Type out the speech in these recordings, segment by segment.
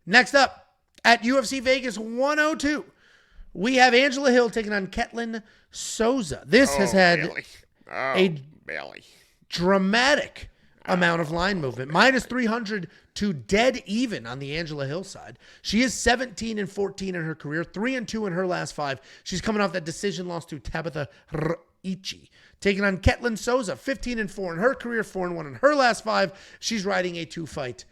Next up, at UFC Vegas 102, we have Angela Hill taking on Ketlen Souza. This has had a dramatic amount of line movement. Minus 300 to dead even on the Angela Hill side. She is 17-14 in her career, 3-2 in her last 5. She's coming off that decision loss to Tabitha Ricci. Taking on Ketlen Souza, 15-4 in her career, 4-1 in her last 5. She's riding a 2-fight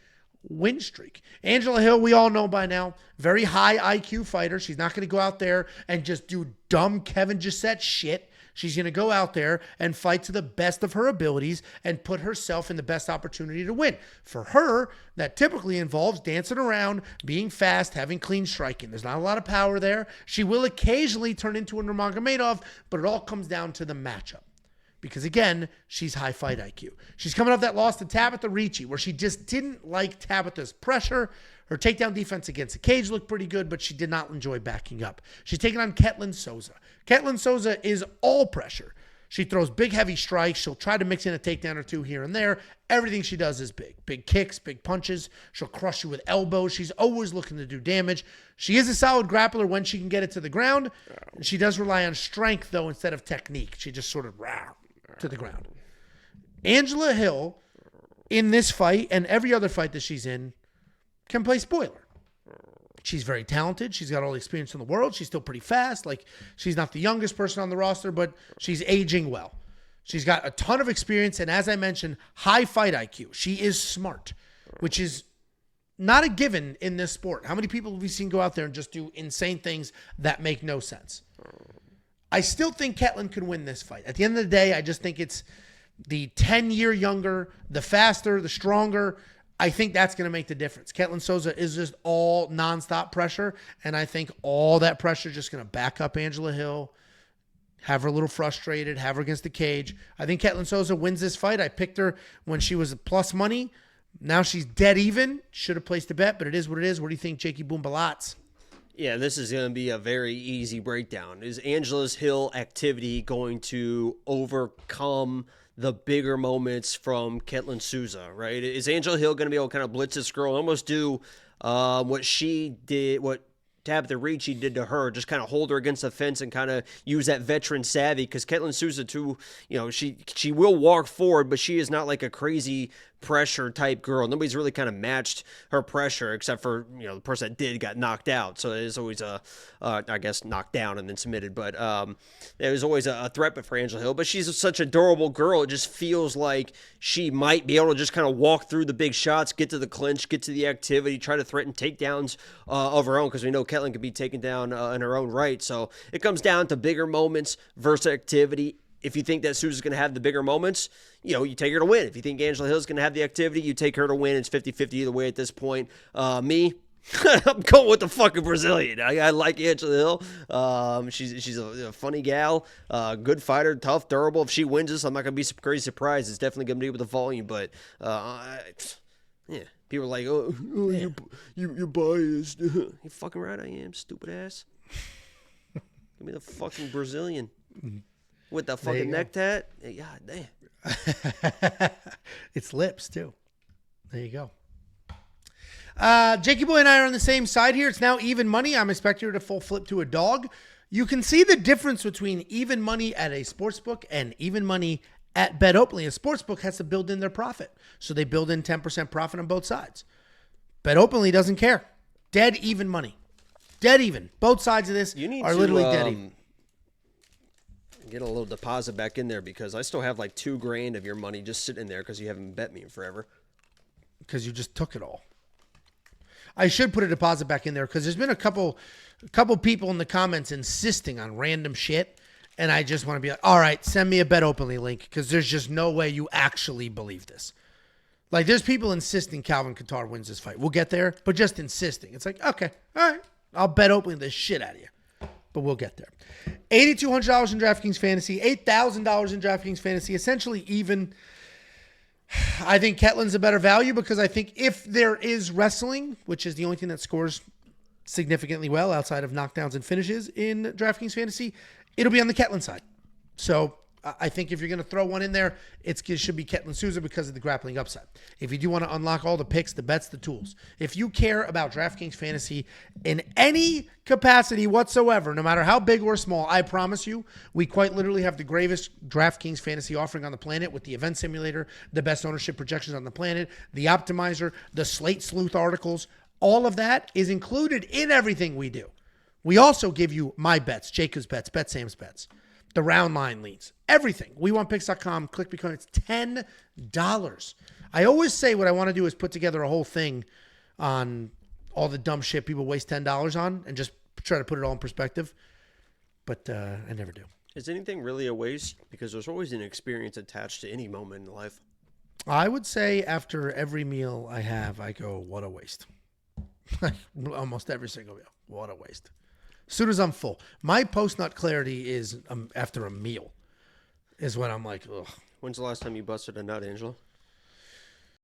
win streak. Angela Hill, we all know by now, very high IQ fighter. She's not going to go out there and just do dumb Kevin Gisette shit. She's going to go out there and fight to the best of her abilities and put herself in the best opportunity to win. For her, that typically involves dancing around, being fast, having clean striking. There's not a lot of power there. She will occasionally turn into a Nurmagomedov, but it all comes down to the matchup. Because, again, she's high fight IQ. She's coming off that loss to Tabitha Ricci, where she just didn't like Tabitha's pressure. Her takedown defense against the cage looked pretty good, but she did not enjoy backing up. She's taking on Ketlen Souza. Ketlen Souza is all pressure. She throws big, heavy strikes. She'll try to mix in a takedown or two here and there. Everything she does is big. Big kicks, big punches. She'll crush you with elbows. She's always looking to do damage. She is a solid grappler when she can get it to the ground. She does rely on strength, though, instead of technique. She just sort of to the ground. Angela Hill, in this fight and every other fight that she's in, can play spoiler. She's very talented. She's got all the experience in the world. She's still pretty fast. Like, she's not the youngest person on the roster, but she's aging well. She's got a ton of experience, and as I mentioned, high fight IQ. She is smart, which is not a given in this sport. How many people have we seen go out there and just do insane things that make no sense? I still think Ketlen could win this fight. At the end of the day, I just think it's the 10-year younger, the faster, the stronger. I think that's going to make the difference. Ketlen Souza is just all nonstop pressure, and I think all that pressure is just going to back up Angela Hill, have her a little frustrated, have her against the cage. I think Ketlen Souza wins this fight. I picked her when she was plus money. Now she's dead even. Should have placed a bet, but it is what it is. What do you think, Jakey Boom Balats? Yeah, this is going to be a very easy breakdown. Is Angela's Hill activity going to overcome the bigger moments from Ketlen Souza, right? Is Angela Hill going to be able to kind of blitz this girl and almost do what she did, what Tabitha Ricci did to her, just kind of hold her against the fence and kind of use that veteran savvy? Because Ketlen Souza, too, you know, she will walk forward, but she is not like a crazy pressure type girl. Nobody's really kind of matched her pressure except for, you know, the person that did got knocked out. So it is always I guess knocked down and then submitted. But there was always a threat for Angela Hill. But she's such a durable girl. It just feels like she might be able to just kind of walk through the big shots, get to the clinch, get to the activity, try to threaten takedowns of her own, because we know Ketlen can be taken down in her own right. So it comes down to bigger moments versus activity. If you think that Souza's going to have the bigger moments, you know, you take her to win. If you think Angela Hill's going to have the activity, you take her to win. It's 50-50 either way at this point. Me, I'm going with the fucking Brazilian. I like Angela Hill. She's a funny gal, good fighter, tough, durable. If she wins this, I'm not going to be crazy surprised. It's definitely going to be with the volume. But, yeah, people are like, oh yeah. You're biased. You fucking right I am, stupid ass. Give me the fucking Brazilian. With the fucking neck tat? God damn. It's lips, too. There you go. Jakey Boy and I are on the same side here. It's now even money. I'm expecting her to full flip to a dog. You can see the difference between even money at a sportsbook and even money at BetOpenly. A sportsbook has to build in their profit. So they build in 10% profit on both sides. BetOpenly doesn't care. Dead even money. Dead even. Both sides of this are literally dead even. Get a little deposit back in there, because I still have like $2,000 of your money just sitting there because you haven't bet me in forever. Because you just took it all. I should put a deposit back in there, because there's been a couple people in the comments insisting on random shit, and I just want to be like, all right, send me a BetOpenly link, because there's just no way you actually believe this. Like, there's people insisting Calvin Kattar wins this fight. We'll get there, but just insisting. It's like, okay, all right, I'll BetOpenly the shit out of you. But we'll get there. $8,200 in DraftKings Fantasy, $8,000 in DraftKings Fantasy, essentially even. I think Ketlen's a better value, because I think if there is wrestling, which is the only thing that scores significantly well outside of knockdowns and finishes in DraftKings Fantasy, it'll be on the Ketlen side. So I think if you're going to throw one in there, it should be Ketlen Souza because of the grappling upside. If you do want to unlock all the picks, the bets, the tools. If you care about DraftKings Fantasy in any capacity whatsoever, no matter how big or small, I promise you, we quite literally have the greatest DraftKings Fantasy offering on the planet with the event simulator, the best ownership projections on the planet, the optimizer, the Slate Sleuth articles. All of that is included in everything we do. We also give you my bets, Jacob's bets, Bet Sam's bets, the round line leads, everything. WeWantPicks.com, click become. It's $10. I always say what I want to do is put together a whole thing on all the dumb shit people waste $10 on and just try to put it all in perspective. But I never do. Is anything really a waste? Because there's always an experience attached to any moment in life. I would say after every meal I have, I go, what a waste. Almost every single meal. What a waste. As soon as I'm full. My post-nut clarity is after a meal is when I'm like, ugh. When's the last time you busted a nut, Angela?